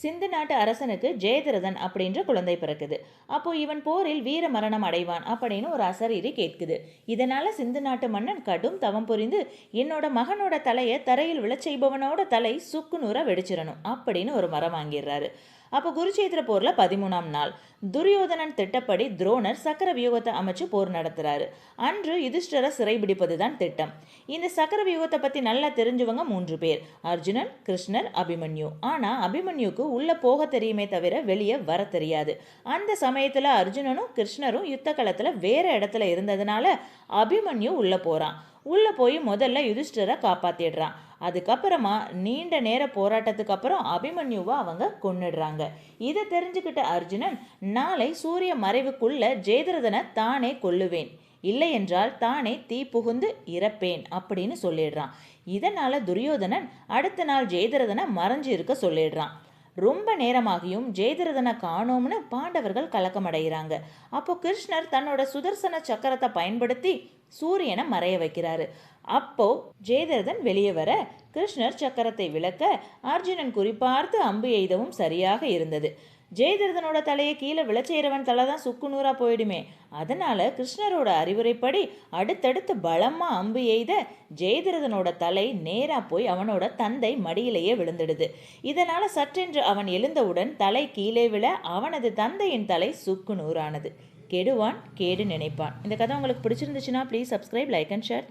சிந்து நாட்டு அரசனுக்கு ஜெயதிரதன் அப்படின்ற குழந்தை பிறக்குது. அப்போ இவன் போரில் வீர மரணம் அடைவான் அப்படின்னு ஒரு அசரீரி கேட்குது. இதனால சிந்து நாட்டு மன்னன் கடும் தவம் புரிந்து என்னோட மகனோட தலையை தரையில் விழச் செய்பவனோட தலை சுக்குநூற வெடிச்சிடணும் அப்படின்னு ஒரு மரம் வாங்கிடுறாரு. அப்போ குருச்சேத்திர போர்ல 13ஆம் நாள் துரியோதனன் திட்டப்படி துரோணர் சக்கர வியூகத்தை அமைச்சு போர் நடத்துறாரு. அன்று யுதிஷ்டரை சிறைபிடிப்பது தான் திட்டம். இந்த சக்கர வியூகத்தை பத்தி நல்லா தெரிஞ்சவங்க 3 பேர்: அர்ஜுனன், கிருஷ்ணர், அபிமன்யு. ஆனா அபிமன்யுக்கு உள்ள போக தெரியுமே தவிர வெளியே வர தெரியாது. அந்த சமயத்துல அர்ஜுனனும் கிருஷ்ணரும் யுத்த களத்துல வேற இடத்துல இருந்ததுனால அபிமன்யு உள்ள போறான். உள்ள போய் முதல்ல யுதிஷ்டரை காப்பாத்திடுறான். அதுக்கப்புறமா நீண்ட நேர போராட்டத்துக்கு அப்புறம் அபிமன்யுவை அவங்க கொன்னுடுறாங்க. இதை தெரிஞ்சுக்கிட்ட அர்ஜுனன், நாளை சூரிய மறைவுக்குள்ள ஜெயதிரதனை தானே கொல்லுவேன், இல்லை என்றால் தானே தீ புகுந்து இறப்பேன் அப்படின்னு சொல்லிடுறான். இதனால துரியோதனன் அடுத்த நாள் ஜெயதிரதனை மறைஞ்சு இருக்க சொல்லிடுறான். ரொம்ப நேரமாகியும் ஜெயதிரதனை காணோம்னு பாண்டவர்கள் கலக்கமடைகிறாங்க. அப்போ கிருஷ்ணர் தன்னோட சுதர்சன சக்கரத்தை பயன்படுத்தி சூரியனை மறைய வைக்கிறாரு. அப்போ ஜெயதிரதன் வெளியே வர கிருஷ்ணர் சக்கரத்தை விளக்க அர்ஜுனன் குறிப்பார்த்து அம்பு எய்தவும் சரியாக இருந்தது. ஜெயதிரதனோட தலையை கீழே விழச்செய்கிறவன் தலை தான் சுக்குநூறா போயிடுமே. அதனால கிருஷ்ணரோட அறிவுரைப்படி அடுத்தடுத்து பலமா அம்பு எய்த ஜெயதிரதனோட தலை நேரா போய் அவனோட தந்தை மடியிலேயே விழுந்துடுது. இதனால சற்றென்று அவன் எழுந்தவுடன் தலை கீழே விழ அவனது தந்தையின் தலை சுக்குநூறானது. கெடுவான் கேடு நினைப்பான். இந்த கதை உங்களுக்கு பிடிச்சிருந்துச்சுன்னா please subscribe, like and share.